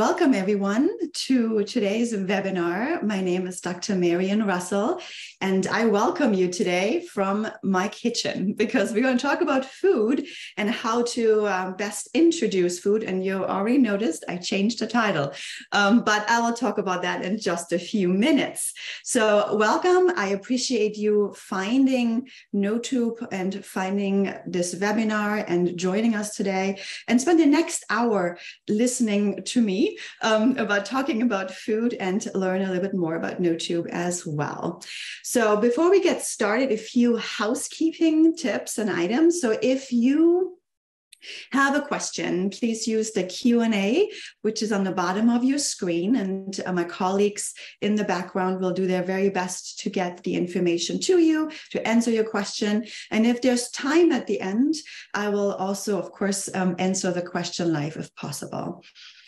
Welcome everyone to today's webinar. My name is Dr. Marion Russell, and I welcome you today from my kitchen because we're going to talk about food and how to best introduce food. And you already noticed I changed the title, but I will talk about that in just a few minutes. So welcome. I appreciate you finding NoTube and finding this webinar and joining us today and spend the next hour listening to me about talking about food and learn a little bit more about NoTube as well. So before we get started, a few housekeeping tips and items. So if you have a question, please use the Q&A, which is on the bottom of your screen, and my colleagues in the background will do their very best to get the information to you, to answer your question. And if there's time at the end, I will also, of course, answer the question live if possible.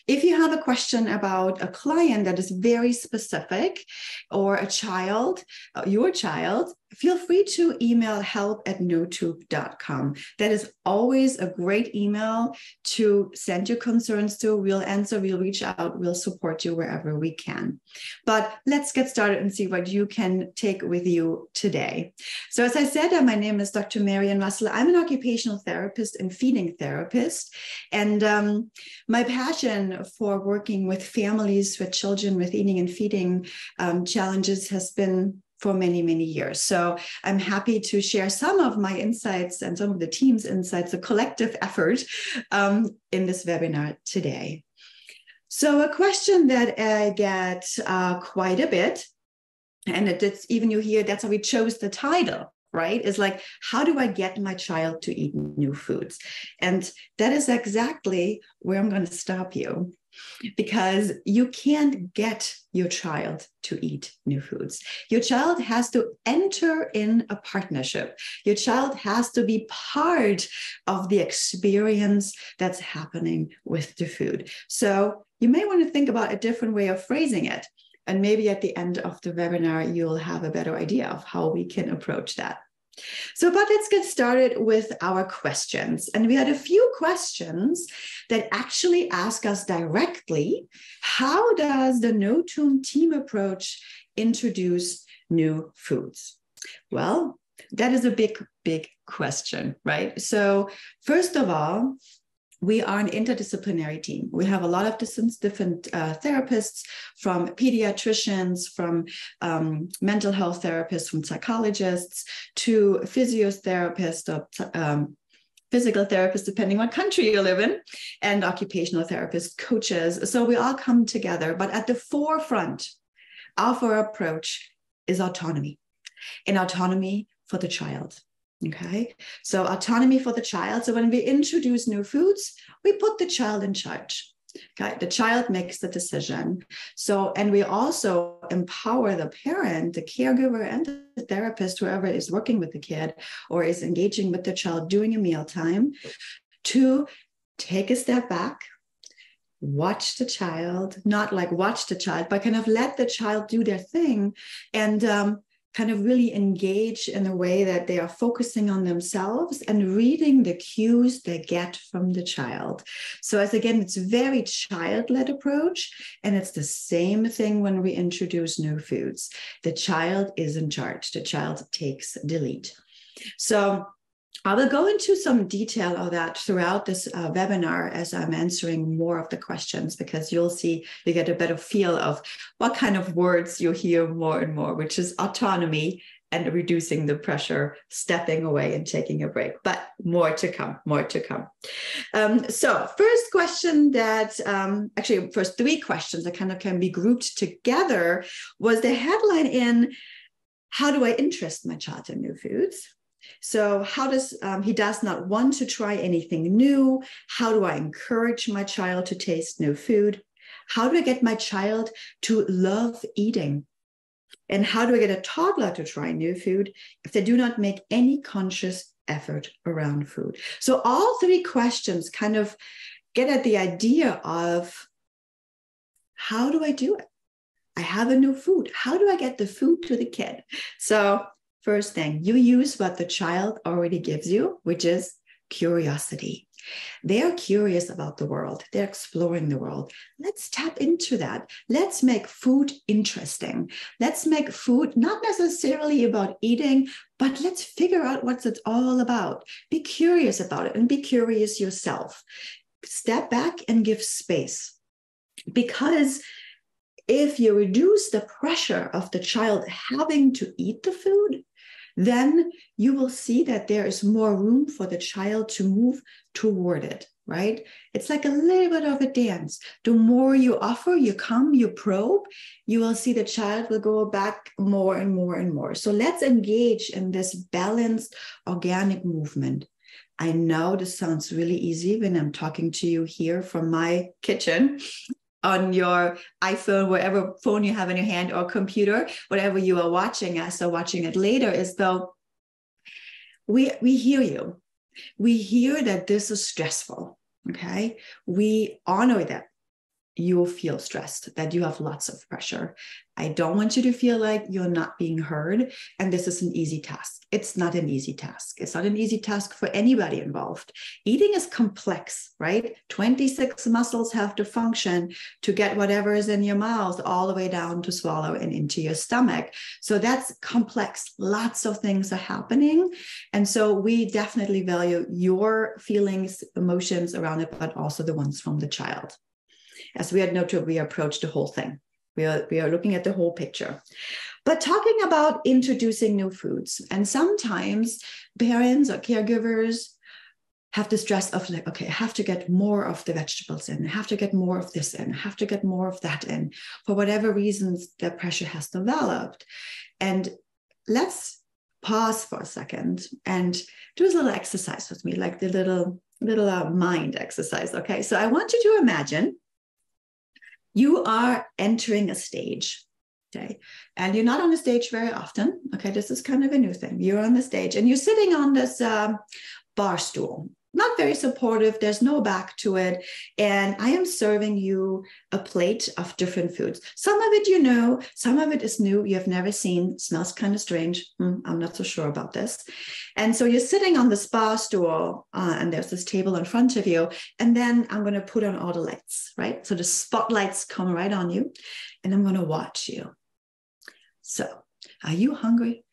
If you have a question about a client that is very specific or a child, your child, feel free to email help@notube.com. That is always a great email to send your concerns to. We'll answer, we'll reach out, we'll support you wherever we can. But let's get started and see what you can take with you today. So as I said, my name is Dr. Marion Russell. I'm an occupational therapist and feeding therapist. And my passion for working with families, with children with eating and feeding challenges has been for many, many years. So I'm happy to share some of my insights and some of the team's insights, a collective effort in this webinar today. So a question that I get quite a bit, and it's even you hear, that's how we chose the title, right? Is like, how do I get my child to eat new foods? And that is exactly where I'm going to stop you, because you can't get your child to eat new foods. Your child has to enter in a partnership. Your child has to be part of the experience that's happening with the food. So you may want to think about a different way of phrasing it. And maybe at the end of the webinar, you'll have a better idea of how we can approach that. So, but let's get started with our questions. And we had a few questions that actually ask us directly, how does the NoTube team approach introduce new foods? Well, that is a big, big question, right? So first of all, we are an interdisciplinary team. We have a lot of different therapists, from pediatricians, from mental health therapists, from psychologists, to physiotherapists, physical therapists, depending on what country you live in, and occupational therapists, coaches. So we all come together. But at the forefront of our approach is autonomy, and autonomy for the child. Okay, so autonomy for the child. So when we introduce new foods, we put the child in charge. Okay, the child makes the decision. So, and we also empower the parent, the caregiver, and the therapist, whoever is working with the kid or is engaging with the child during a mealtime, to take a step back, watch the child, not like watch the child, but kind of let the child do their thing, and kind of really engage in a way that they are focusing on themselves and reading the cues they get from the child. So as again, it's a very child-led approach, and it's the same thing when we introduce new foods. The child is in charge. The child takes the lead. So I will go into some detail of that throughout this webinar as I'm answering more of the questions, because you'll see, you get a better feel of what kind of words you hear more and more, which is autonomy and reducing the pressure, stepping away and taking a break. But more to come, more to come. So first question that, actually first three questions that kind of can be grouped together was the headline in, how do I interest my child in new foods? So how does, he does not want to try anything new. How do I encourage my child to taste new food? How do I get my child to love eating? And how do I get a toddler to try new food if they do not make any conscious effort around food? So all three questions kind of get at the idea of, how do I do it? I have a new food. How do I get the food to the kid? So first thing, you use what the child already gives you, which is curiosity. They are curious about the world. They're exploring the world. Let's tap into that. Let's make food interesting. Let's make food not necessarily about eating, but let's figure out what it's all about. Be curious about it and be curious yourself. Step back and give space. Because if you reduce the pressure of the child having to eat the food, then you will see that there is more room for the child to move toward it, right? It's like a little bit of a dance. The more you offer, you come, you probe, you will see the child will go back more and more and more. So let's engage in this balanced, organic movement. I know this sounds really easy when I'm talking to you here from my kitchen, on your iPhone, whatever phone you have in your hand, or computer, whatever you are watching us or watching it later, is though we hear you. We hear that this is stressful, okay? We honor that you feel stressed, that you have lots of pressure. I don't want you to feel like you're not being heard, and this is an easy task. It's not an easy task. It's not an easy task for anybody involved. Eating is complex, right? 26 muscles have to function to get whatever is in your mouth all the way down to swallow and into your stomach. So that's complex. Lots of things are happening. And so we definitely value your feelings, emotions around it, but also the ones from the child. As we at NoTube, we approach the whole thing. We are looking at the whole picture. But talking about introducing new foods, and sometimes parents or caregivers have the stress of like, okay, I have to get more of the vegetables in, I have to get more of this in, I have to get more of that in. For whatever reasons, the pressure has developed. And let's pause for a second and do this little exercise with me, like the little mind exercise, okay? So I want you to imagine you are entering a stage, okay? And you're not on the stage very often, okay? This is kind of a new thing. You're on the stage and you're sitting on this bar stool, not very supportive. There's no back to it. And I am serving you a plate of different foods. Some of it you know, some of it is new, you have never seen, smells kind of strange. I'm not so sure about this. And so you're sitting on this bar stool and there's this table in front of you. And then I'm going to put on all the lights, right? So the spotlights come right on you and I'm going to watch you. So are you hungry?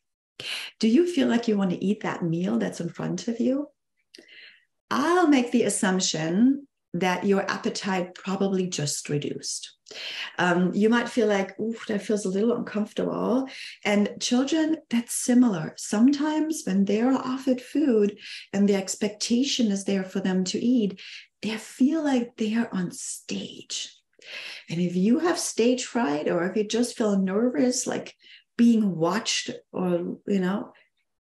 Do you feel like you want to eat that meal that's in front of you? I'll make the assumption that your appetite probably just reduced. You might feel like, ooh, that feels a little uncomfortable. And children, that's similar. Sometimes when they're offered food and the expectation is there for them to eat, they feel like they are on stage. And if you have stage fright, or if you just feel nervous, like being watched, or, you know,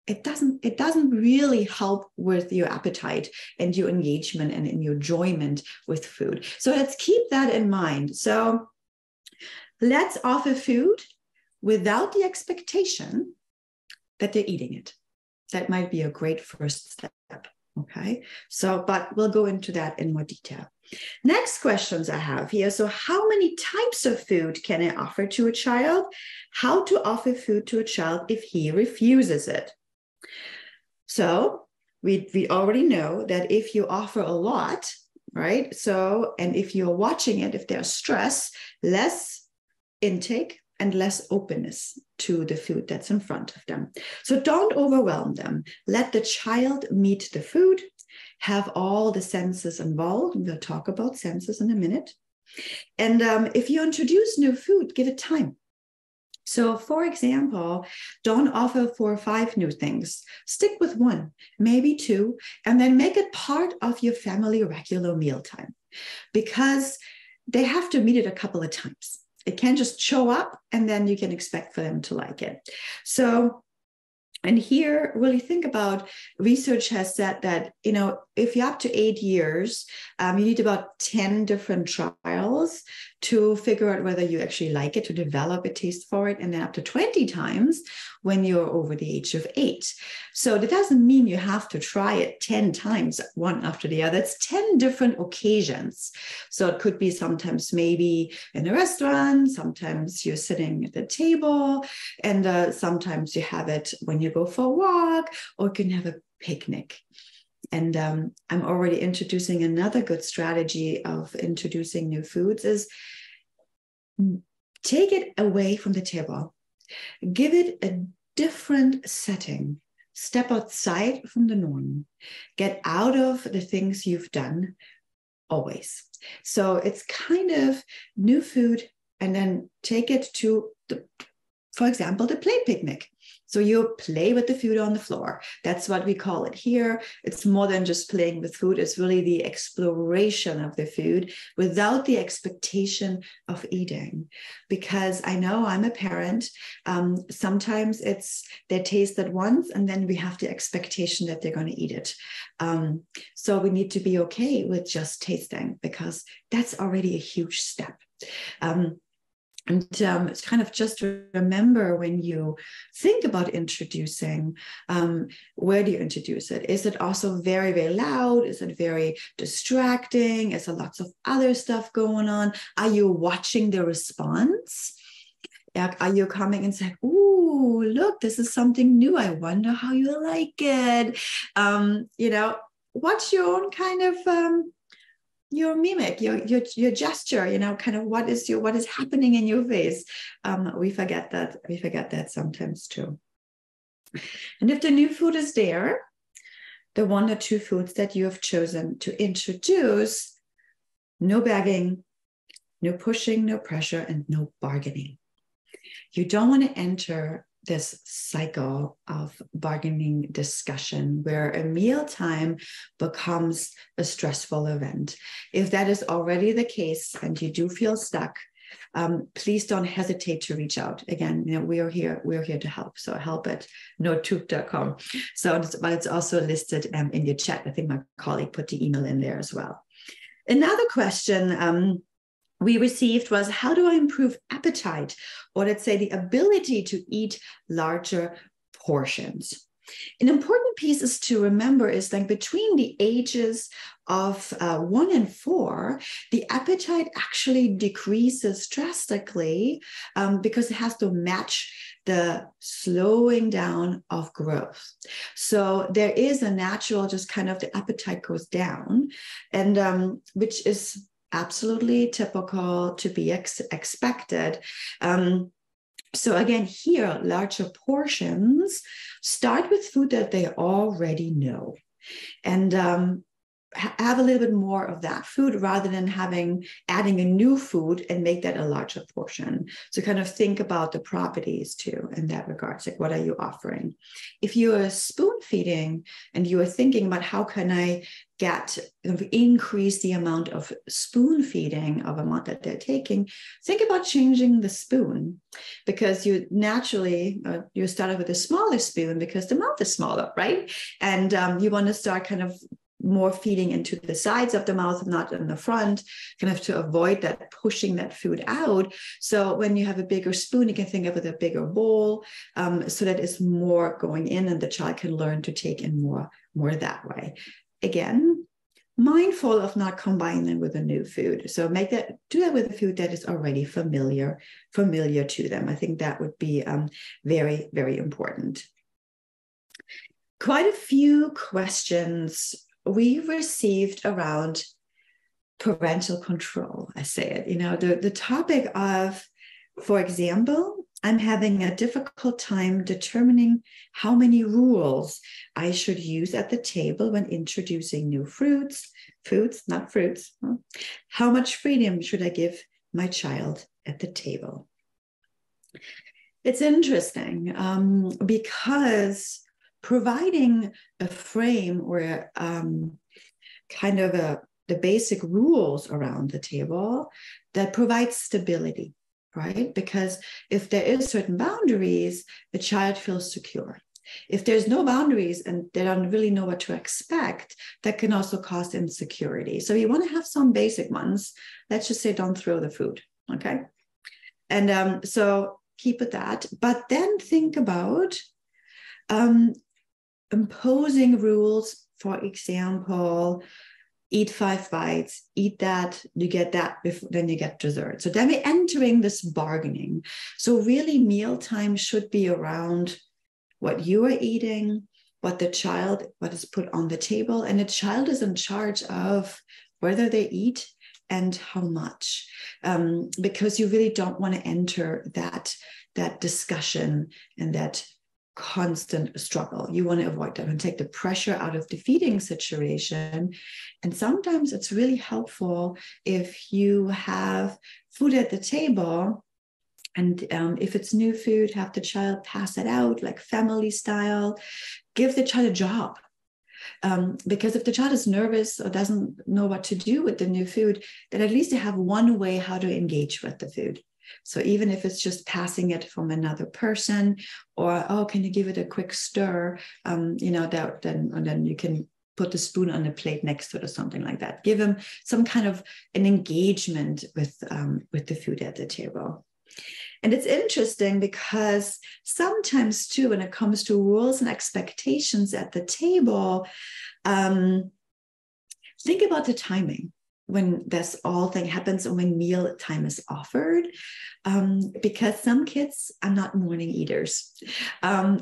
it doesn't really help with your appetite and your engagement and in your enjoyment with food. So let's keep that in mind. So let's offer food without the expectation that they're eating it. That might be a great first step. Okay. So, but we'll go into that in more detail. Next questions I have here. So how many types of food can I offer to a child? How to offer food to a child if he refuses it? So we already know that if you offer a lot, right? So, and if you're watching it, if there's stress, less intake and less openness to the food that's in front of them. So don't overwhelm them. Let the child meet the food, have all the senses involved. We'll talk about senses in a minute. And if you introduce new food, give it time. So for example, don't offer 4 or 5 new things. Stick with 1, maybe 2, and then make it part of your family regular mealtime, because they have to meet it a couple of times. It can't just show up and then you can expect for them to like it. So, and here, really think about, research has said that, you know, if you're up to 8 years, you need about 10 different trials to figure out whether you actually like it, to develop a taste for it, and then up to 20 times when you're over the age of 8. So that doesn't mean you have to try it 10 times, one after the other. It's 10 different occasions. So it could be sometimes maybe in a restaurant, sometimes you're sitting at the table, and sometimes you have it when you go for a walk, or you can have a picnic. and I'm already introducing another good strategy of introducing new foods is take it away from the table. Give it a different setting. Step outside from the norm. Get out of the things you've done always. So it's kind of new food, and then take it to, for example, the play picnic. So you play with the food on the floor. That's what we call it here. It's more than just playing with food. It's really the exploration of the food without the expectation of eating. Because I know I'm a parent. Sometimes they taste it once, and then we have the expectation that they're going to eat it. So we need to be okay with just tasting, because that's already a huge step. And it's kind of just remember, when you think about introducing, where do you introduce it? Is it also very, very loud? Is it very distracting? Is there lots of other stuff going on? Are you watching the response? Are you coming and saying, "Ooh, look, this is something new. I wonder how you like it." What's your own kind of your mimic, your gesture, kind of what is happening in your face. We forget that sometimes too. And if the new food is there, the 1 or 2 foods that you have chosen to introduce, no begging, no pushing, no pressure, and no bargaining. You don't want to enter this cycle of bargaining discussion where a mealtime becomes a stressful event. If that is already the case and you do feel stuck, please don't hesitate to reach out. Again, we are here to help. So help at NoTube.com. But it's also listed in your chat. I think my colleague put the email in there as well. Another question we received was, how do I improve appetite, or let's say the ability to eat larger portions? An important piece is to remember is that between the ages of 1 and 4, the appetite actually decreases drastically because it has to match the slowing down of growth. So there is a natural, just kind of the appetite goes down, and which is absolutely typical to be expected. So again, here, larger portions, start with food that they already know, and have a little bit more of that food rather than adding a new food and make that a larger portion. So kind of think about the properties too in that regards, like what are you offering? If you are spoon feeding and you are thinking about how can I increase the amount of spoon feeding of amount that they're taking, think about changing the spoon, because you naturally, you started with a smaller spoon because the mouth is smaller, right? And you want to start kind of more feeding into the sides of the mouth, not in the front, kind of to avoid that pushing that food out. So when you have a bigger spoon, you can think of it a bigger bowl, so that it's more going in and the child can learn to take in more that way. Again, mindful of not combining with a new food. So do that with a food that is already familiar to them. I think that would be very, very important. Quite a few questions we received around parental control. I say it, the topic of, for example, I'm having a difficult time determining how many rules I should use at the table when introducing new foods, not fruits. How much freedom should I give my child at the table? It's interesting because providing a frame or kind of the basic rules around the table that provides stability, right? Because if there is certain boundaries, the child feels secure. If there's no boundaries and they don't really know what to expect, that can also cause insecurity. So you want to have some basic ones. Let's just say don't throw the food, okay? And so keep with that. But then think about imposing rules, for example, eat 5 bites, eat that, you get that, then you get dessert. So then we're entering this bargaining. So really mealtime should be around what you are eating, what is put on the table, and the child is in charge of whether they eat and how much, because you really don't want to enter that discussion and that constant struggle. You want to avoid that and take the pressure out of the feeding situation. And sometimes it's really helpful if you have food at the table, and if it's new food, have the child pass it out like family style. Give the child a job. Because if the child is nervous or doesn't know what to do with the new food, then at least they have one way how to engage with the food. So even if it's just passing it from another person, or, oh, can you give it a quick stir? Then you can put the spoon on the plate next to it or something like that. Give them some kind of an engagement with the food at the table. And it's interesting because sometimes too, when it comes to rules and expectations at the table, think about the timing when this all thing happens and when meal time is offered, because some kids are not morning eaters.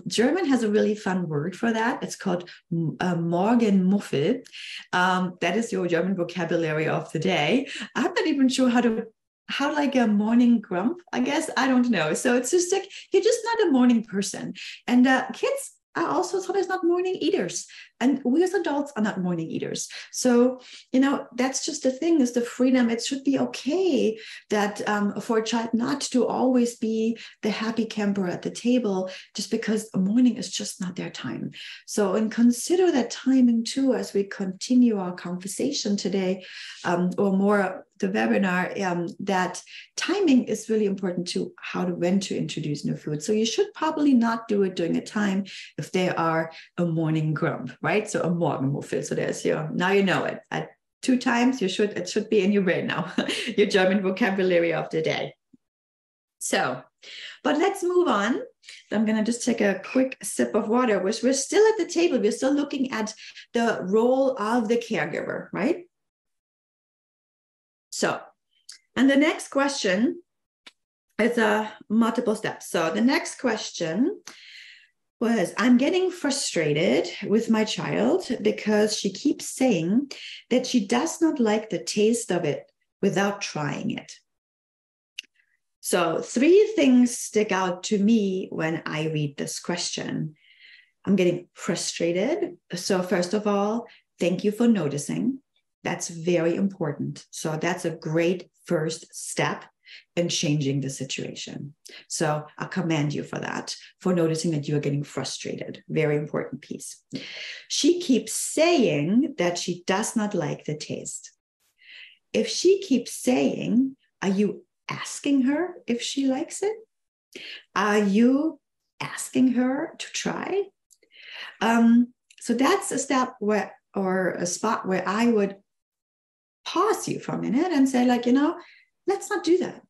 German has a really fun word for that. It's called Morgenmuffel. That is your German vocabulary of the day. I'm not even sure how like a morning grump, I guess. I don't know. So it's just like, you're just not a morning person. And kids are also sometimes not morning eaters. And we as adults are not morning eaters. So, that's just the thing, is the freedom. It should be okay that for a child not to always be the happy camper at the table, just because a morning is just not their time. So, and consider that timing too, as we continue our conversation today, or more the webinar, that timing is really important to when to introduce new food. So you should probably not do it during a time if they are a morning grump, right? So a Morgenmuffel. So there's now you know it. At 2 times, it should be in your brain now, your German vocabulary of the day. So, but let's move on. I'm going to just take a quick sip of water. We're still at the table. We're still looking at the role of the caregiver, right? So, and the next question is multiple steps. So the next question was, I'm getting frustrated with my child because she keeps saying that she does not like the taste of it without trying it. So 3 things stick out to me when I read this question. I'm getting frustrated. So first of all, thank you for noticing. That's very important. So that's a great first step in changing the situation. So I commend you for that, for noticing that you're getting frustrated. Very important piece. She keeps saying that she does not like the taste. If she keeps saying, are you asking her if she likes it? Are you asking her to try? So that's a step or a spot where I would pause you for a minute and say, let's not do that.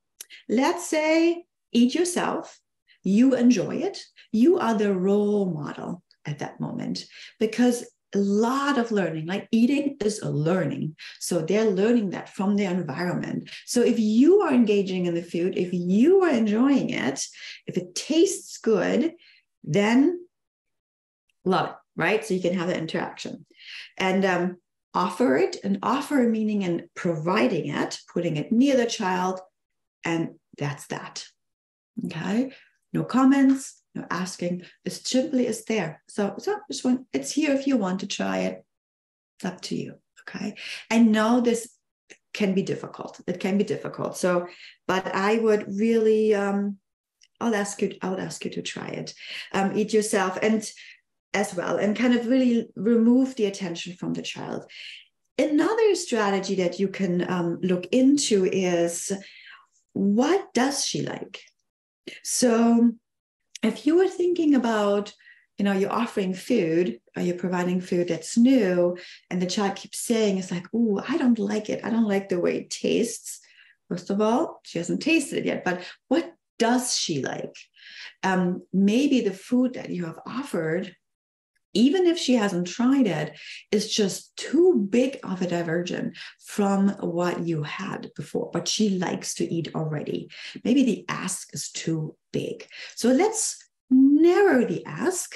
Let's say, eat yourself. You enjoy it. You are the role model at that moment, because a lot of learning, like eating, is a learning. So they're learning that from their environment. So if you are engaging in the food, if you are enjoying it, if it tastes good, then love it, right? So you can have that interaction. And offer it, and offer meaning in providing it, putting it near the child, and that's that. Okay? No comments, no asking. As simply as there. So it's here if you want to try it. It's up to you. Okay? I know this can be difficult. It can be difficult. So, but I would really, I'll ask you to try it. Eat yourself, and as well, and kind of really remove the attention from the child. Another strategy that you can look into is, what does she like? So if you were thinking about, you're offering food, or you're providing food that's new, and the child keeps saying, it's like, oh, I don't like it. I don't like the way it tastes. First of all, she hasn't tasted it yet, but what does she like? Maybe the food that you have offered, even if she hasn't tried it, is just too big of a diversion from what you had before, what she likes to eat already. Maybe the ask is too big. So let's narrow the ask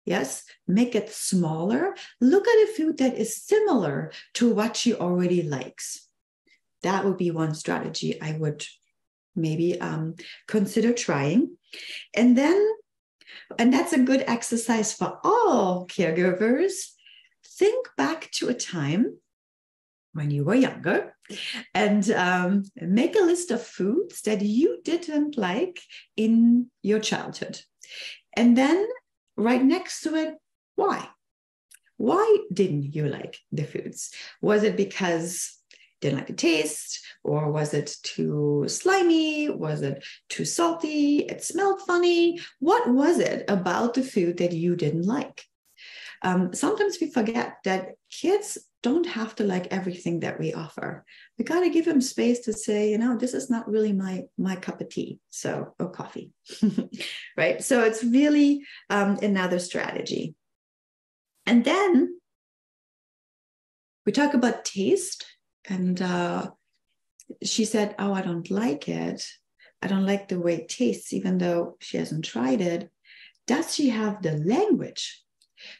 Yes, make it smaller. Look at a food that is similar to what she already likes. That would be one strategy I would maybe consider trying. And that's a good exercise for all caregivers. Think back to a time when you were younger and make a list of foods that you didn't like in your childhood. And then right next to it, why? Why didn't you like the foods? Was it because you didn't like the taste? Or was it too slimy? Was it too salty? It smelled funny? What was it about the food that you didn't like? Sometimes we forget that kids don't have to like everything that we offer. We got to give them space to say, this is not really my cup of tea, or coffee, right? So it's really another strategy. And then we talk about taste, and she said, oh, I don't like it. I don't like the way it tastes, even though she hasn't tried it. Does she have the language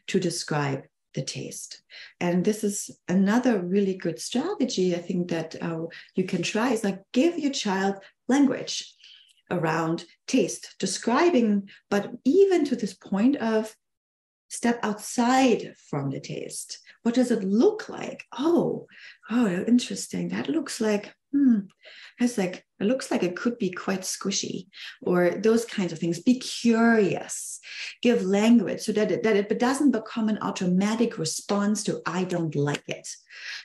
to describe the taste? And this is another really good strategy I think that you can try, is like give your child language around taste, describing, but even to this point of step outside from the taste. What does it look like? Oh, interesting. That looks like, it looks like it could be quite squishy, or those kinds of things. Be curious, give language so that it doesn't become an automatic response to, I don't like it.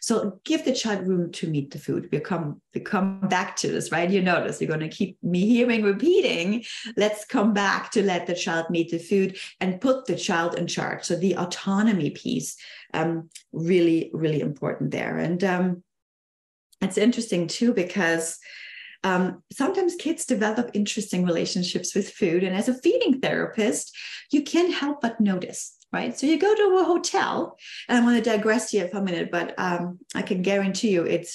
So give the child room to meet the food. We come back to this, right? You notice you're going to keep me hearing, repeating. Let's come back to let the child meet the food and put the child in charge. So the autonomy piece, really, really important there. And it's interesting too, because sometimes kids develop interesting relationships with food. And as a feeding therapist, you can't help but notice, right? So you go to a hotel, and I want to digress here for a minute, but I can guarantee you it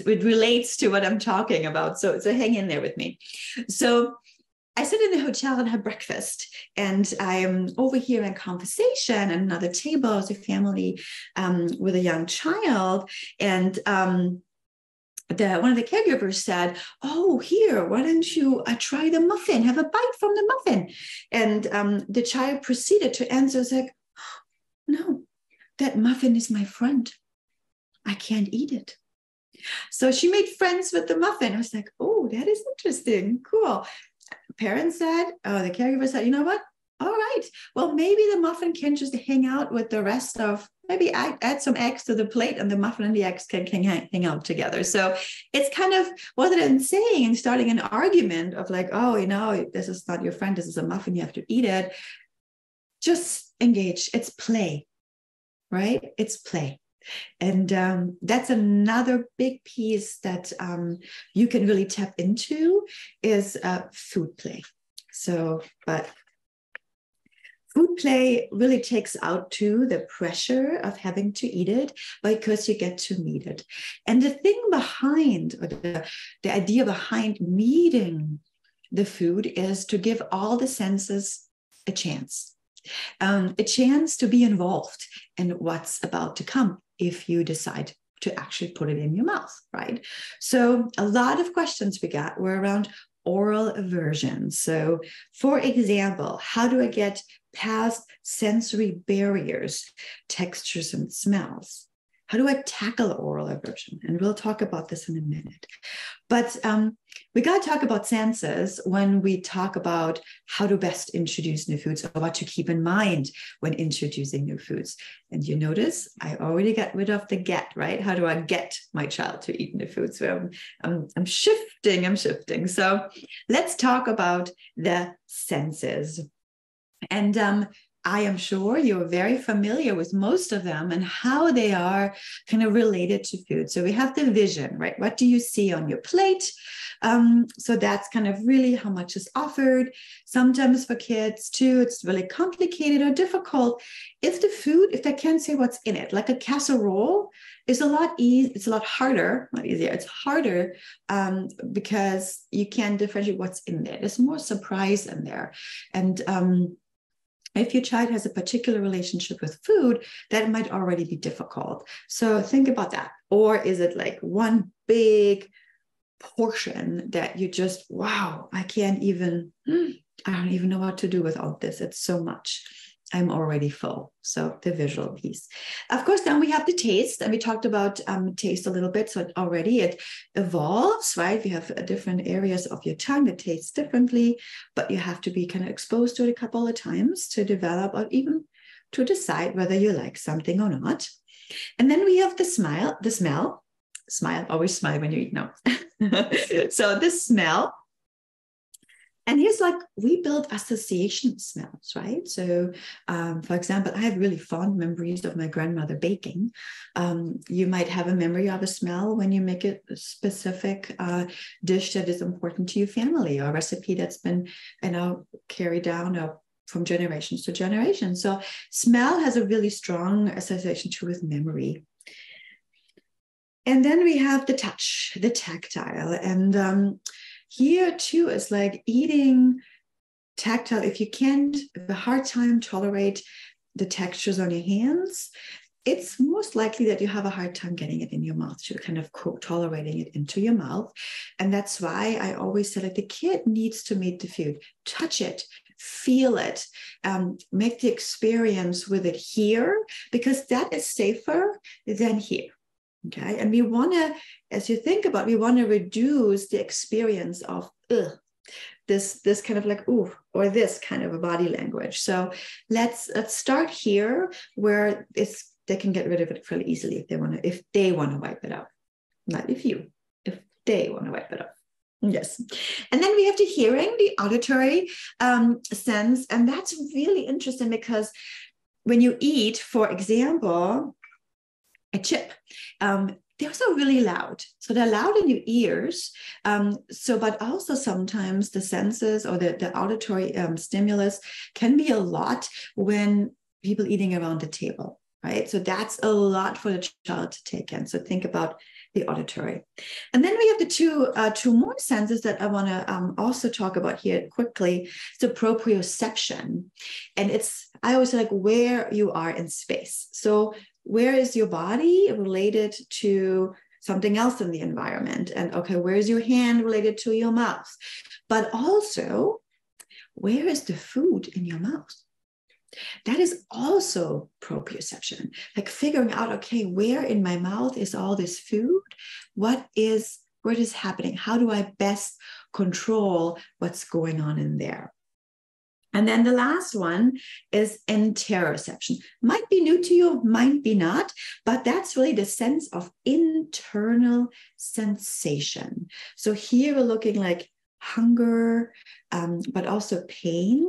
relates to what I'm talking about. So hang in there with me. So I sit in the hotel and have breakfast, and I'm overhearing conversation at another table as a family with a young child. And one of the caregivers said, oh, here, why don't you try the muffin, have a bite from the muffin? And the child proceeded to answer, it's like, no, that muffin is my friend. I can't eat it. So she made friends with the muffin. I was like, oh, that is interesting. Cool. Parents said, the caregiver said, you know what? All right. Well, maybe the muffin can just hang out with the rest of, maybe add some eggs to the plate, and the muffin and the eggs can hang out together. So it's kind of, rather than saying and starting an argument of like, oh, this is not your friend, this is a muffin, you have to eat it. Just engage. It's play, right? It's play. And that's another big piece that you can really tap into is food play. But food play really takes out too the pressure of having to eat it, because you get to meet it. And the thing behind, or the idea behind meeting the food, is to give all the senses a chance to be involved in what's about to come, if you decide to actually put it in your mouth, right? So a lot of questions we got were around oral aversion. So for example, how do I get past sensory barriers, textures and smells? How do I tackle oral aversion? And we'll talk about this in a minute. But we got to talk about senses when we talk about how to best introduce new foods, or what to keep in mind when introducing new foods. And you notice I already got rid of the get, right? How do I get my child to eat new foods? So I'm shifting. So let's talk about the senses. And I am sure you're very familiar with most of them and how they are kind of related to food. So we have the vision, right? What do you see on your plate? So that's kind of really how much is offered. Sometimes for kids too, it's really complicated or difficult. If they can't say what's in it, like a casserole is a lot easier. It's a lot harder, not easier. It's harder because you can't differentiate what's in there. There's more surprise in there. And If your child has a particular relationship with food, that might already be difficult. So think about that. Or is it like one big portion that you just, wow, I don't even know what to do with all this. It's so much. I'm already full. So the visual piece. Of course, then we have the taste, and we talked about taste a little bit. So it evolves, right? You have different areas of your tongue that taste differently, but you have to be kind of exposed to it a couple of times to develop or even to decide whether you like something or not. And then we have the smell, always smile when you eat now. So the smell. And here's like, we build association smells, right? So, for example, I have really fond memories of my grandmother baking. You might have a memory of a smell when you make a specific dish that is important to your family, or a recipe that's been, carried down from generations to generations. So smell has a really strong association too with memory. And then we have the touch, the tactile. And here too is like eating tactile. If you have a hard time tolerate the textures on your hands, it's most likely that you have a hard time getting it in your mouth, so kind of tolerating it into your mouth. And that's why I always say, like, the kid needs to meet the food, touch it, feel it, make the experience with it here, because that is safer than here. Okay. And we want to, as you think about, we want to reduce the experience of this kind of like, ooh, or this kind of a body language. So let's start here where they can get rid of it fairly easily if they want to wipe it out. Not if they want to wipe it out. Yes. And then we have the hearing, the auditory sense. And that's really interesting because when you eat, for example, a chip, they're also really loud. So they're loud in your ears. But also sometimes the senses or the auditory stimulus can be a lot when people eating around the table, right? So that's a lot for the child to take in. So think about the auditory. And then we have the two more senses that I want to also talk about here quickly. So proprioception. And I always say, like, where you are in space. So where is your body related to something else in the environment? And okay, where is your hand related to your mouth? But also, where is the food in your mouth? That is also proprioception, like figuring out, okay, where in my mouth is all this food? What is happening? How do I best control what's going on in there? And then the last one is interoception. Might be new to you, might be not, but that's really the sense of internal sensation. So here we're looking like hunger, but also pain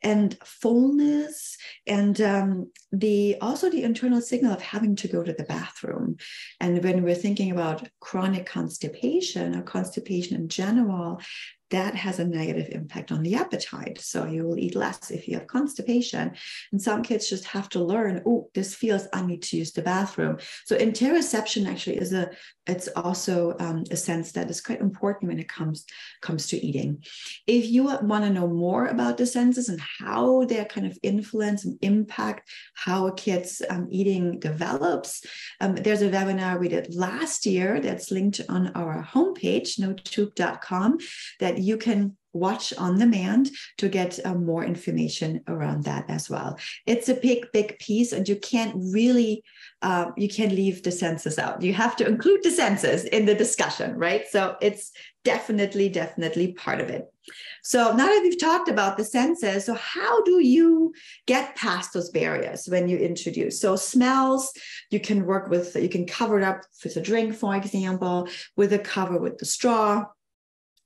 and fullness, and also the internal signal of having to go to the bathroom. And when we're thinking about chronic constipation or constipation in general, that has a negative impact on the appetite. So you will eat less if you have constipation. And some kids just have to learn, oh, this feels, I need to use the bathroom. So interoception actually it's also a sense that is quite important when it comes to eating. If you want to know more about the senses and how they kind of influence and impact how a kid's eating develops, there's a webinar we did last year that's linked on our homepage, NoTube.com, that you can watch on demand to get more information around that as well. It's a big piece, and you can't leave the senses out. You have to include the senses in the discussion, right? So it's definitely part of it. So now that we've talked about the senses, so how do you get past those barriers when you introduce? So smells, you can cover it up with a drink, for example, with a cover with the straw.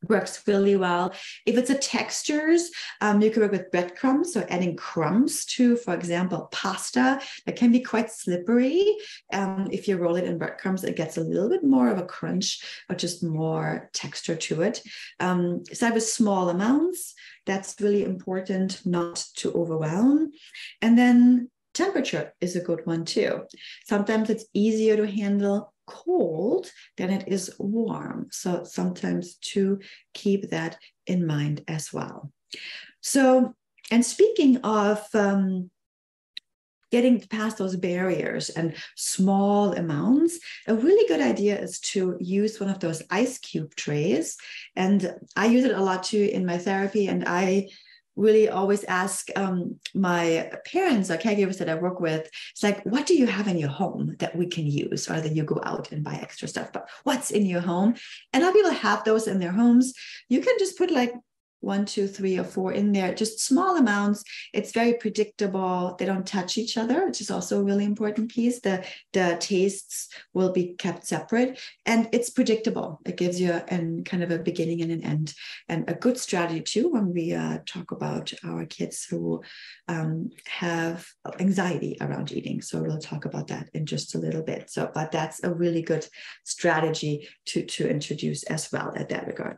Works really well. If it's a textures, you can work with breadcrumbs, so adding crumbs to, for example, pasta that can be quite slippery. If you roll it in breadcrumbs, it gets a little bit more of a crunch or just more texture to it. So with small amounts, that's really important not to overwhelm. And then temperature is a good one too. Sometimes it's easier to handle cold than it is warm. So sometimes to keep that in mind as well. So And speaking of getting past those barriers and small amounts, a really good idea is to use one of those ice cube trays. And I use it a lot too in my therapy. And I really always ask my parents or caregivers that I work with, it's like, what do you have in your home that we can use rather than you go out and buy extra stuff? But what's in your home? And a lot of people have those in their homes. You can just put like 1, 2, 3, or 4 in there, just small amounts. It's very predictable. They don't touch each other, which is also a really important piece. The tastes will be kept separate, and it's predictable. It gives you kind of a beginning and an end, and a good strategy too when we talk about our kids who have anxiety around eating. So we'll talk about that in just a little bit. So, but that's a really good strategy to introduce as well at that regard.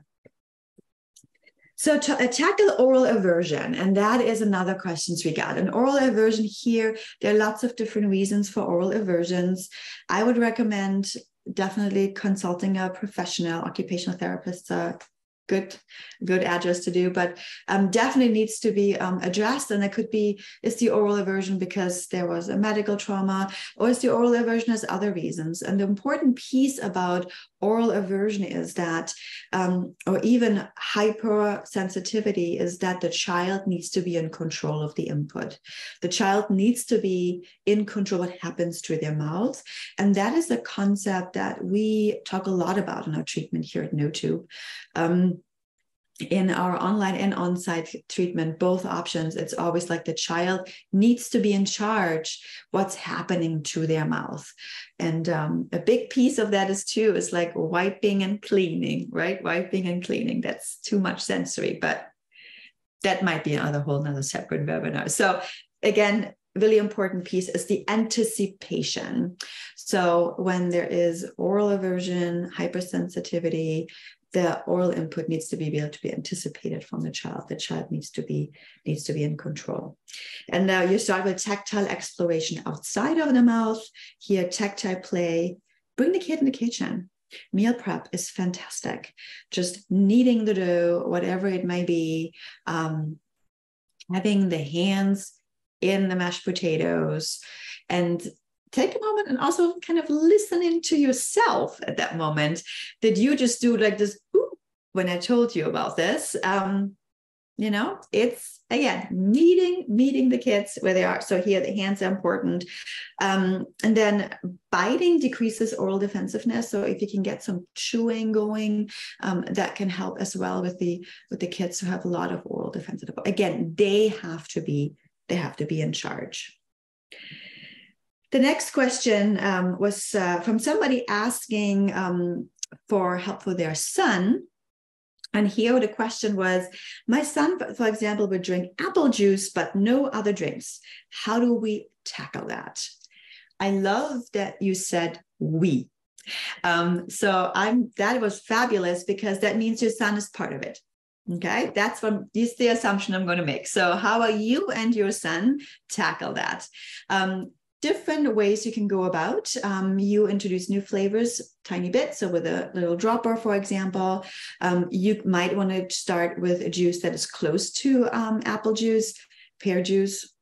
So to tackle oral aversion, and that is another question we got. An oral aversion here, there are lots of different reasons for oral aversions. I would recommend definitely consulting a professional, occupational therapist, good address to do, but definitely needs to be addressed. And it could be, is the oral aversion because there was a medical trauma, or is the oral aversion has other reasons? And the important piece about oral aversion is that, or even hypersensitivity, is that the child needs to be in control of the input. The child needs to be in control of what happens to their mouth. And that is a concept that we talk a lot about in our treatment here at NoTube. In our online and on-site treatment, both options, it's always like the child needs to be in charge what's happening to their mouth. And a big piece of that is like wiping and cleaning, right? Wiping and cleaning. That's too much sensory, but that might be another separate webinar. So again, really important piece is the anticipation. So when there is oral aversion, hypersensitivity, the oral input needs to be able to be anticipated from the child. The child needs to be in control. And now you start with tactile exploration outside of the mouth. Here, tactile play. Bring the kid in the kitchen. Meal prep is fantastic. Just kneading the dough, whatever it may be, having the hands in the mashed potatoes, and take a moment and also kind of listening to yourself at that moment. Did you just do like this, ooh, when I told you about this? It's, again, meeting the kids where they are. So here the hands are important. And then biting decreases oral defensiveness. So if you can get some chewing going, that can help as well with the kids who have a lot of oral defensive. Again, they have to be in charge. The next question was from somebody asking for help for their son. And here the question was, my son, for example, would drink apple juice, but no other drinks. How do we tackle that? I love that you said we. That was fabulous, because that means your son is part of it. Okay, that's the assumption I'm going to make. So how are you and your son tackle that? Different ways you can go about. You introduce new flavors, tiny bit. So with a little dropper, for example, you might want to start with a juice that is close to apple juice, pear juice,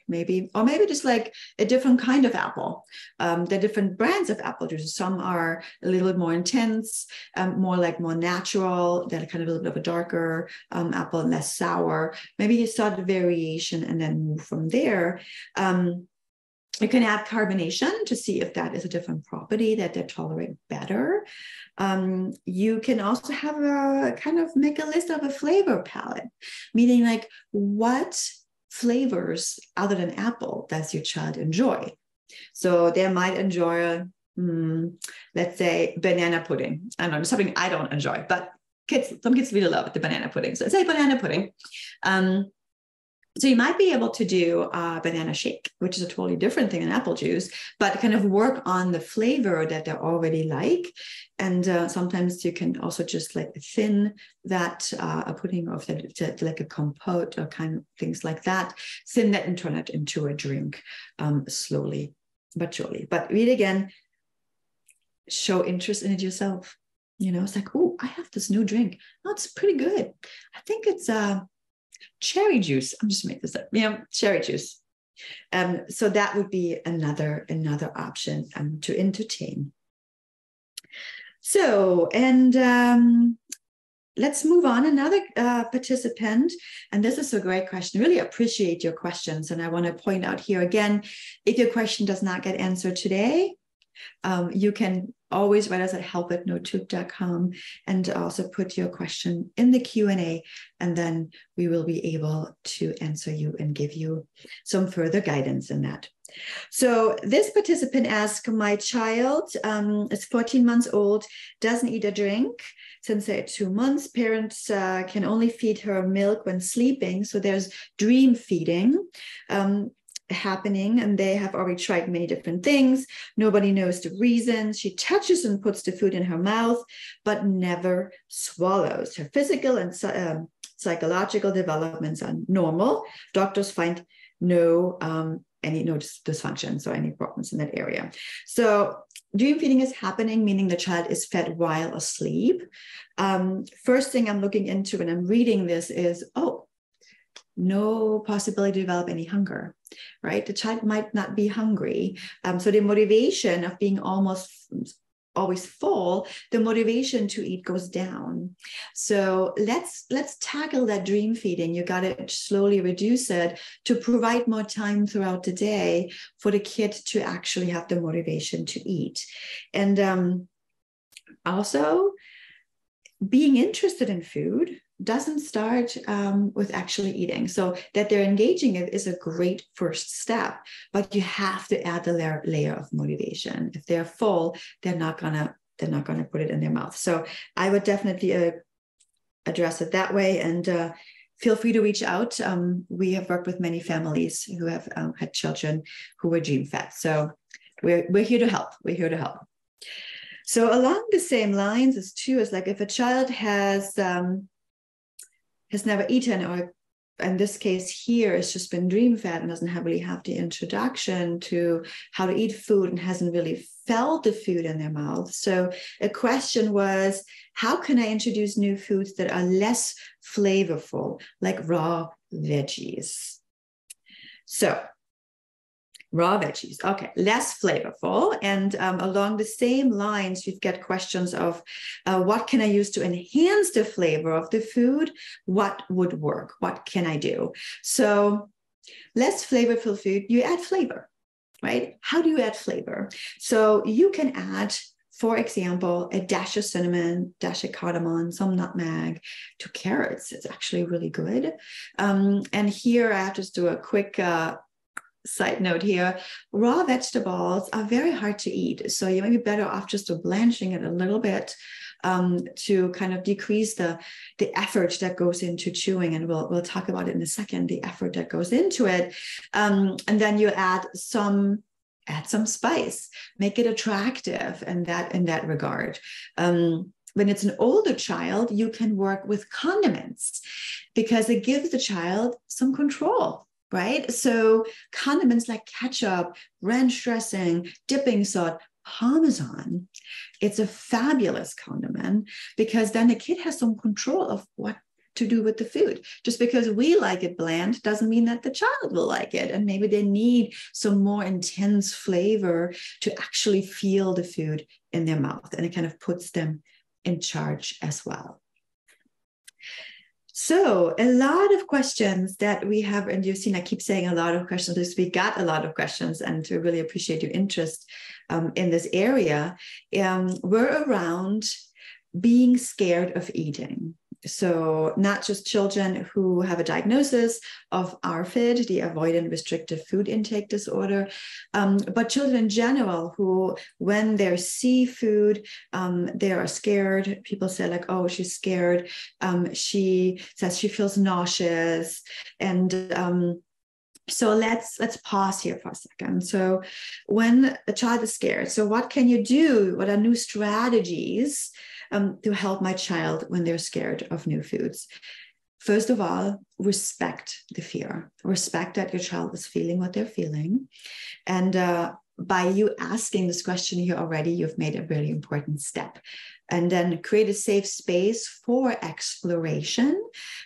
maybe, or maybe just like a different kind of apple. The different brands of apple juice. Some are a little bit more intense, more natural. They're kind of a little bit of a darker apple, and less sour. Maybe you start a variation and then move from there. You can add carbonation to see if that is a different property that they tolerate better. You can also have make a list of a flavor palette, meaning like what flavors other than apple does your child enjoy? So they might enjoy, let's say, banana pudding. I don't know, something I don't enjoy, but some kids really love the banana pudding. So let's say banana pudding. So you might be able to do a banana shake, which is a totally different thing than apple juice, but kind of work on the flavor that they already like. And sometimes you can also just like thin that a pudding, or like a compote or kind of things like that, thin that and turn it into a drink slowly but surely. But read again, show interest in it yourself. It's like, oh, I have this new drink. Oh, it's pretty good. I think it's cherry juice. I'm just making this up. Cherry juice. So that would be another option to entertain. So, and let's move on. Another participant, and this is a great question. Really appreciate your questions. And I want to point out here again, if your question does not get answered today, you can always write us at help@notube.com and also put your question in the Q&A, and then we will be able to answer you and give you some further guidance in that. So this participant asked, my child is 14 months old, doesn't eat or drink since they're 2 months. Parents can only feed her milk when sleeping. So there's dream feeding happening, and they have already tried many different things. Nobody knows the reason. She touches and puts the food in her mouth, but never swallows. Her physical and psychological developments are normal. Doctors find no dysfunctions or any problems in that area. So dream feeding is happening, meaning the child is fed while asleep. First thing I'm looking into when I'm reading this is, no possibility to develop any hunger, right? The child might not be hungry. So the motivation of being almost always full, the motivation to eat goes down. So let's tackle that dream feeding. You got to slowly reduce it to provide more time throughout the day for the kid to actually have the motivation to eat. And also being interested in food doesn't start with actually eating. So that they're engaging it is a great first step, but you have to add the layer of motivation. If they're full, they're not gonna put it in their mouth. So I would definitely address it that way, and feel free to reach out. We have worked with many families who have had children who were dream fed. So we're here to help. We're here to help. So along the same lines as too is like if a child has never eaten, or in this case here, it's just been dream fed and doesn't really have the introduction to how to eat food and hasn't really felt the food in their mouth. So a question was, how can I introduce new foods that are less flavorful, like raw veggies? So raw veggies, okay, less flavorful. And along the same lines, we've got questions of what can I use to enhance the flavor of the food? What would work? What can I do? So less flavorful food, you add flavor, right? How do you add flavor? So you can add, for example, a dash of cinnamon, dash of cardamom, some nutmeg to carrots. It's actually really good. And here I have to just do a quick side note here. Raw vegetables are very hard to eat. So you might be better off just blanching it a little bit to kind of decrease the effort that goes into chewing. And we'll talk about it in a second, the effort that goes into it. And then you add some spice, make it attractive in that regard. When it's an older child, you can work with condiments because it gives the child some control. Right? So condiments like ketchup, ranch dressing, dipping salt, Parmesan, it's a fabulous condiment because then the kid has some control of what to do with the food. Just because we like it bland doesn't mean that the child will like it. And maybe they need some more intense flavor to actually feel the food in their mouth. And it kind of puts them in charge as well. So a lot of questions that we have, and you've seen, I keep saying a lot of questions this week, got a lot of questions, and we really appreciate your interest in this area, were around being scared of eating. So not just children who have a diagnosis of ARFID, the avoidant restrictive food intake disorder, but children in general who, when they see food, they are scared. People say like, oh, she's scared. She says she feels nauseous. And so let's pause here for a second. So when a child is scared, so what can you do? What are new strategies to help my child when they're scared of new foods? First of all, respect the fear. Respect that your child is feeling what they're feeling, and by you asking this question here already, you've made a really important step. And then create a safe space for exploration,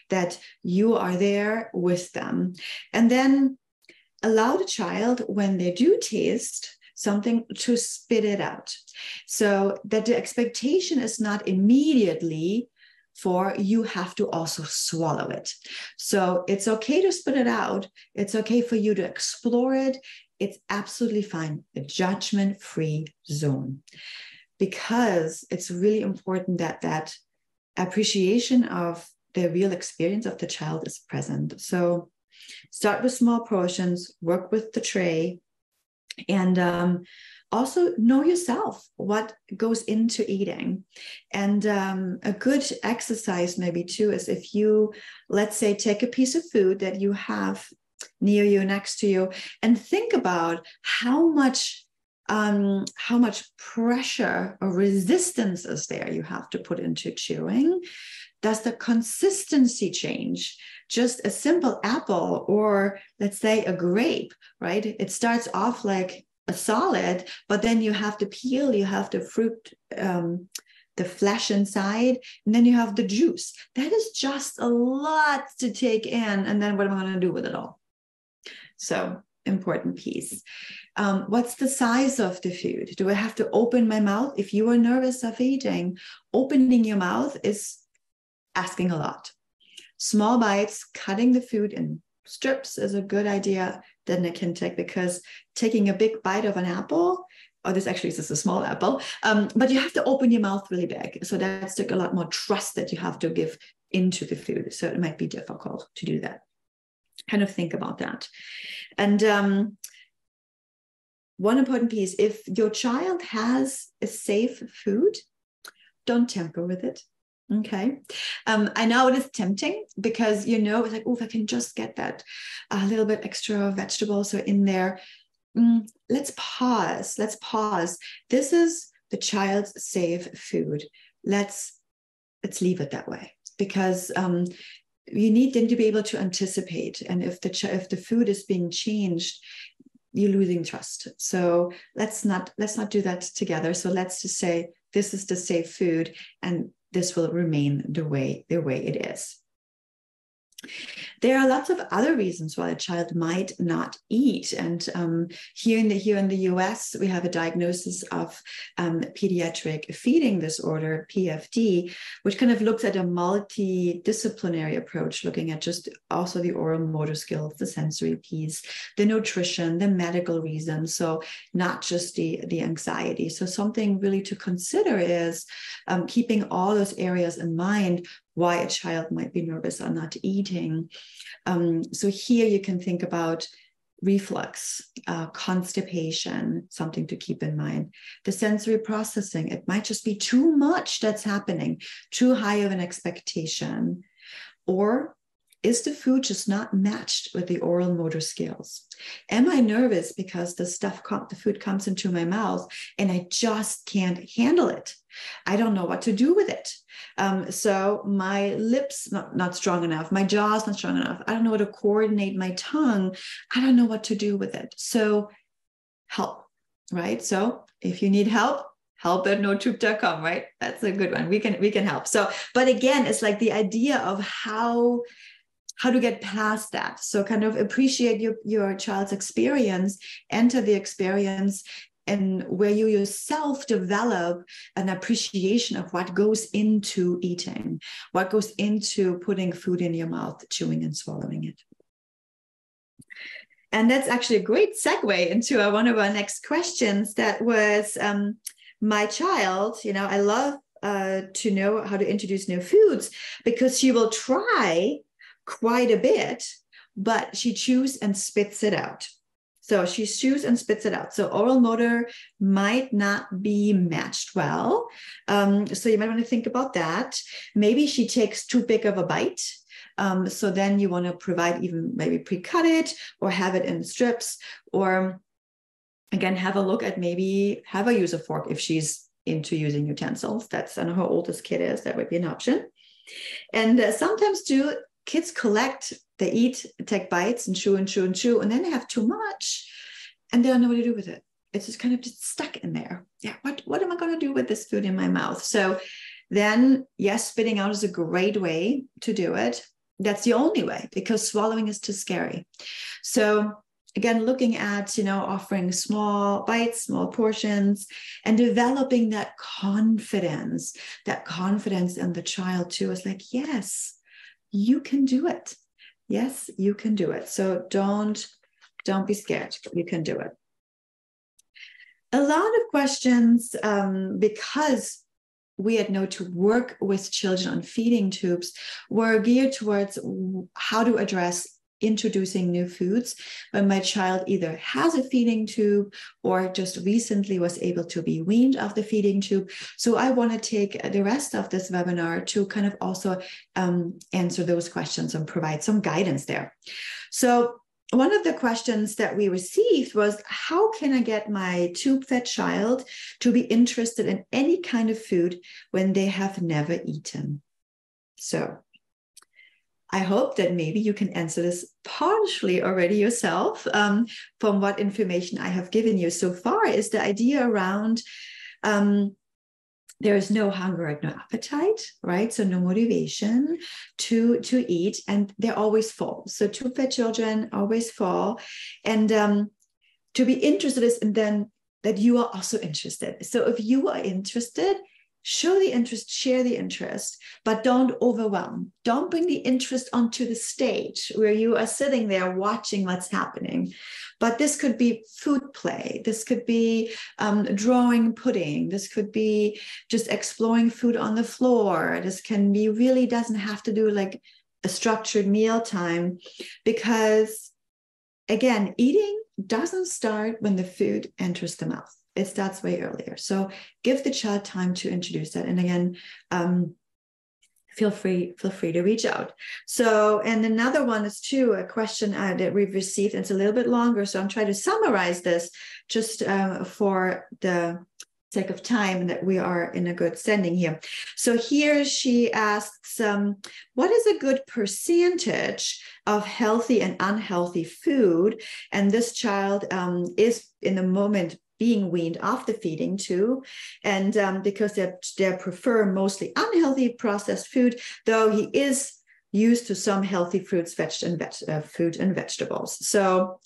that you are there with them. And then allow the child, when they do taste something, to spit it out. So that the expectation is not immediately for you have to also swallow it. So it's okay to spit it out. It's okay for you to explore it. It's absolutely fine. A judgment-free zone. Because it's really important that that appreciation of the real experience of the child is present. So start with small portions, work with the tray, and also know yourself, what goes into eating. And a good exercise maybe too is if you, let's say, take a piece of food that you have near you, next to you, and think about how much pressure or resistance is there you have to put into chewing. Does the consistency change? Just a simple apple, or let's say a grape, right? It starts off like a solid, but then you have to peel, you have the fruit, the flesh inside, and then you have the juice. That is just a lot to take in. And then what am I going to do with it all? So, important piece. What's the size of the food? Do I have to open my mouth? If you are nervous of eating, opening your mouth is asking a lot. Small bites, cutting the food in strips is a good idea that I can take, because taking a big bite of an apple, or this actually is just a small apple, but you have to open your mouth really big. So that's a lot more trust that you have to give into the food. So it might be difficult to do that. Kind of think about that. And one important piece, if your child has a safe food, don't tamper with it. Okay. I know it is tempting, because, it's like, oh, if I can just get that a little bit extra vegetables in there. Let's pause. This is the child's safe food. Let's leave it that way, because you need them to be able to anticipate. And if the food is being changed, you're losing trust. So let's not do that together. So let's just say this is the safe food, and this will remain the way it is. There are lots of other reasons why a child might not eat. And here in the US, we have a diagnosis of pediatric feeding disorder, PFD, which kind of looks at a multidisciplinary approach, looking at just also the oral motor skills, the sensory piece, the nutrition, the medical reasons. So not just the anxiety. So something really to consider is keeping all those areas in mind, why a child might be nervous or not eating. So here you can think about reflux, constipation, something to keep in mind. The sensory processing, it might just be too much that's happening, too high of an expectation. Or is the food just not matched with the oral motor skills? Am I nervous because the food comes into my mouth and I just can't handle it? I don't know what to do with it. So my lips not strong enough, my jaw's not strong enough. I don't know how to coordinate my tongue. I don't know what to do with it. So help, right? So if you need help at NoTube.com, right? That's a good one. We can help. So, but again, it's like the idea of how to get past that. So kind of appreciate your child's experience, enter the experience, and where you yourself develop an appreciation of what goes into eating, what goes into putting food in your mouth, chewing and swallowing it. And that's actually a great segue into one of our next questions. That was my child. I love to know how to introduce new foods, because she will try quite a bit, but she chews and spits it out. So she chews and spits it out. So oral motor might not be matched well. So you might want to think about that. Maybe she takes too big of a bite. So then you want to provide even maybe pre-cut it, or have it in strips, or again, have a look at maybe have her use a fork if she's into using utensils. That's, I know how old this kid is. That would be an option. And sometimes too, kids collect, they eat, take bites and chew, and then they have too much and they don't know what to do with it. it's just kind of just stuck in there. Yeah, what am I going to do with this food in my mouth? So then, yes, spitting out is a great way to do it. That's the only way, because swallowing is too scary. So again, looking at, offering small bites, small portions, and developing that confidence in the child too. Is like, yes, you can do it. Yes, you can do it. So don't be scared. You can do it. A lot of questions, because we at NoTube work with children on feeding tubes, were geared towards how to address introducing new foods when my child either has a feeding tube or just recently was able to be weaned off the feeding tube. So I want to take the rest of this webinar to kind of also answer those questions and provide some guidance there. So one of the questions that we received was, how can I get my tube-fed child to be interested in any kind of food when they have never eaten? So I hope that maybe you can answer this partially already yourself from what information I have given you so far. Is the idea around there is no hunger and no appetite, right? So no motivation to eat, and they're always full. So tube-fed children always full, and to be interested is, and then that you are also interested. So if you are interested, show the interest, share the interest, but don't overwhelm. Don't bring the interest onto the stage where you are sitting there watching what's happening. But this could be food play. This could be drawing pudding. This could be just exploring food on the floor. This can be, really doesn't have to do like a structured meal time, because again, eating doesn't start when the food enters the mouth. It starts way earlier. So give the child time to introduce that. And again, feel free to reach out. So, and another one is too, a question that we've received, and it's a little bit longer. So I'm trying to summarize this just for the sake of time, and that we are in a good standing here. So here she asks, what is a good percentage of healthy and unhealthy food? And this child is in the moment being weaned off the feeding tube, and because they prefer mostly unhealthy processed food, though he is used to some healthy fruits, fruit and vegetables. So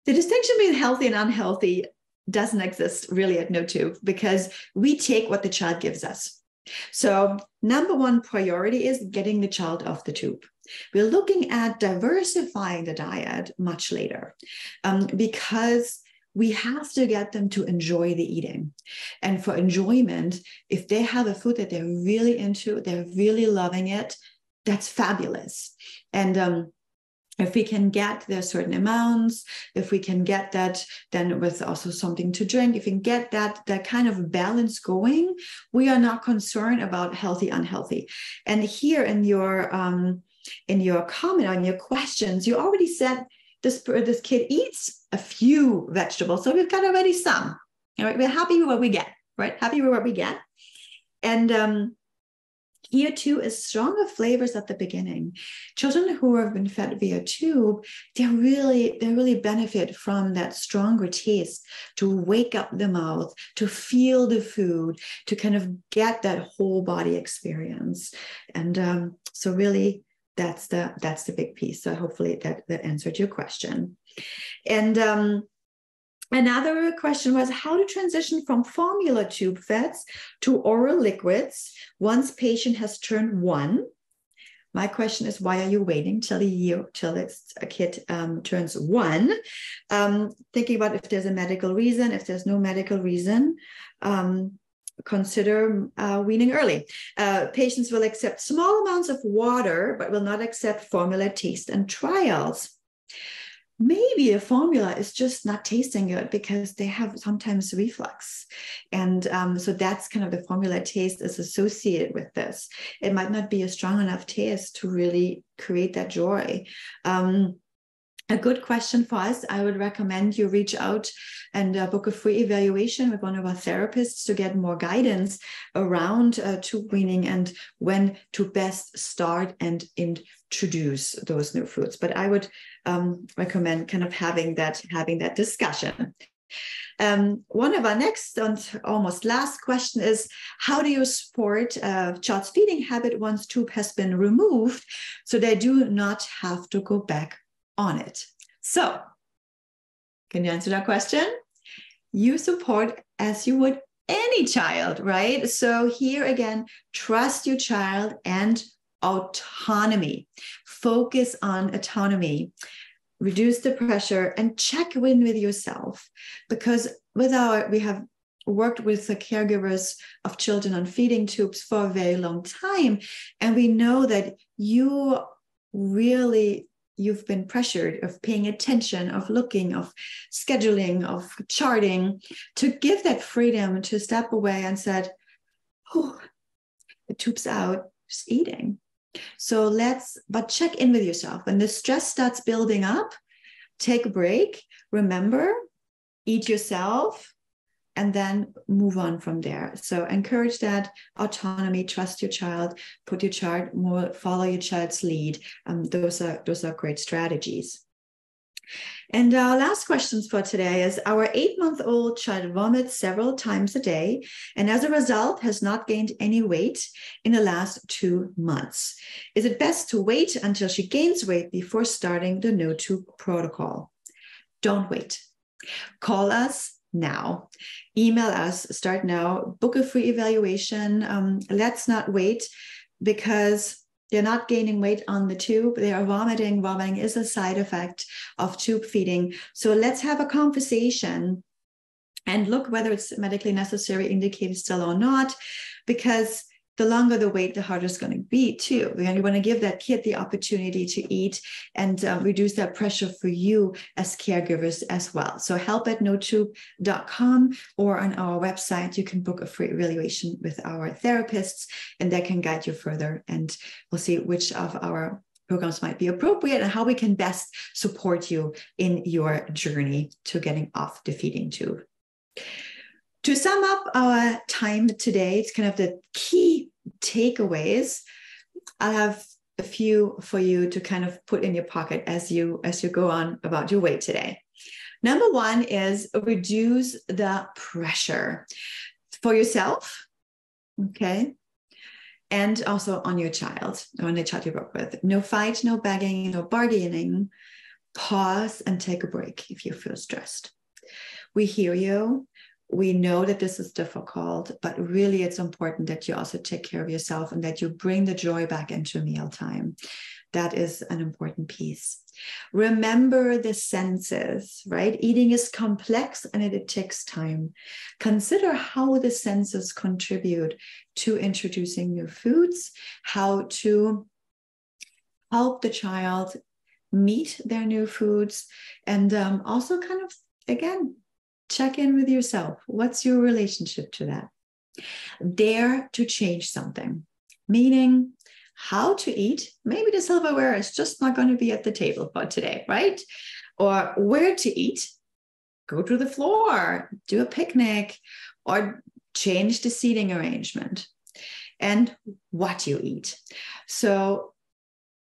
the distinction between healthy and unhealthy doesn't exist really at NoTube, because we take what the child gives us. So number one priority is getting the child off the tube. We're looking at diversifying the diet much later, because we have to get them to enjoy the eating. And for enjoyment, if they have a food that they're really into, they're really loving it, that's fabulous. And if we can get there certain amounts, if we can get that then with also something to drink, if we can get that kind of balance going, we are not concerned about healthy, unhealthy. And here in your comment on your questions, you already said this kid eats a few vegetables. So we've got already some. All right, we're happy with what we get, right? Happy with what we get. And here too is stronger flavors at the beginning. Children who have been fed via tube, they really benefit from that stronger taste, to wake up the mouth, to feel the food, to kind of get that whole body experience. And so really, that's the big piece. So hopefully that answered your question. And another question was how to transition from formula tube feds to oral liquids once patient has turned 1. My question is, why are you waiting till a kid turns 1? Thinking about if there's a medical reason. If there's no medical reason, consider weaning early. Patients will accept small amounts of water, but will not accept formula taste and trials. Maybe a formula is just not tasting good because they have sometimes reflux. And so that's kind of the formula taste is associated with this. It might not be a strong enough taste to really create that joy. A good question for us, I would recommend you reach out and book a free evaluation with one of our therapists to get more guidance around tube weaning and when to best start and introduce those new foods. But I would recommend kind of having that discussion. One of our next and almost last question is, how do you support a child's feeding habit once tube has been removed so they do not have to go back on it? So, can you answer that question? You support as you would any child, right? So here again, trust your child and autonomy. Focus on autonomy. Reduce the pressure and check in with yourself, because we have worked with the caregivers of children on feeding tubes for a very long time, and we know that you've been pressured of paying attention, of looking, of scheduling, of charting, to give that freedom to step away and said, oh, the tube's out, just eating. So but check in with yourself. When the stress starts building up, take a break, remember, eat yourself, and then move on from there. So encourage that autonomy, trust your child, put your child more, follow your child's lead. Those are great strategies. And our last questions for today is, our 8-month-old child vomits several times a day and as a result has not gained any weight in the last 2 months. Is it best to wait until she gains weight before starting the NoTube protocol? Don't wait. Call us now. Email us, start now, book a free evaluation. Let's not wait, because they're not gaining weight on the tube. They are vomiting. Vomiting is a side effect of tube feeding. So let's have a conversation and look whether it's medically necessary, indicated still or not, because the longer the wait, the harder it's going to be too. You want to give that kid the opportunity to eat and reduce that pressure for you as caregivers as well. So help@notube.com, or on our website, you can book a free evaluation with our therapists, and they can guide you further. And we'll see which of our programs might be appropriate and how we can best support you in your journey to getting off the feeding tube. To sum up our time today, it's kind of the key takeaways. I have a few for you to kind of put in your pocket as you go on about your weight today. Number one is reduce the pressure for yourself, okay? And also on your child, on the child you work with. No fight, no begging, no bargaining. Pause and take a break if you feel stressed. We hear you. We know that this is difficult, but really it's important that you also take care of yourself and that you bring the joy back into mealtime. That is an important piece. Remember the senses, right? Eating is complex and it takes time. Consider how the senses contribute to introducing new foods, how to help the child meet their new foods, and also kind of, again, check in with yourself. What's your relationship to that? Dare to change something, meaning how to eat. Maybe the silverware is just not going to be at the table for today, right? Or where to eat. Go to the floor, do a picnic, or change the seating arrangement. And what you eat. So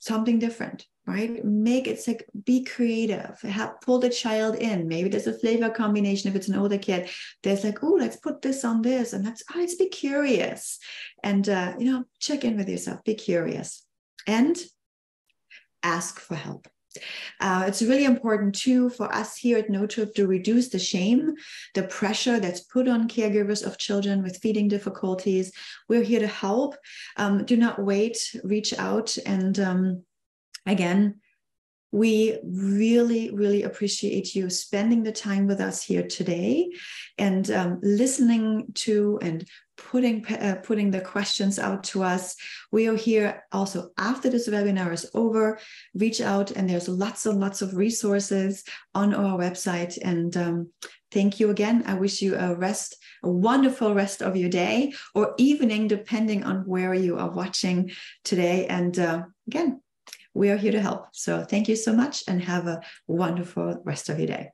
something different. Right? Make it like, be creative, pull the child in. Maybe there's a flavor combination. If it's an older kid, there's like, oh, let's put this on this. And let's be curious. And, check in with yourself, be curious and ask for help. It's really important too for us here at NoTube to reduce the shame, the pressure that's put on caregivers of children with feeding difficulties. We're here to help. Do not wait, reach out. And again, we really, really appreciate you spending the time with us here today and listening to and putting the questions out to us. We are here also after this webinar is over. Reach out, and there's lots and lots of resources on our website. And thank you again. I wish you a wonderful rest of your day or evening, depending on where you are watching today. And again, we are here to help. So thank you so much and have a wonderful rest of your day.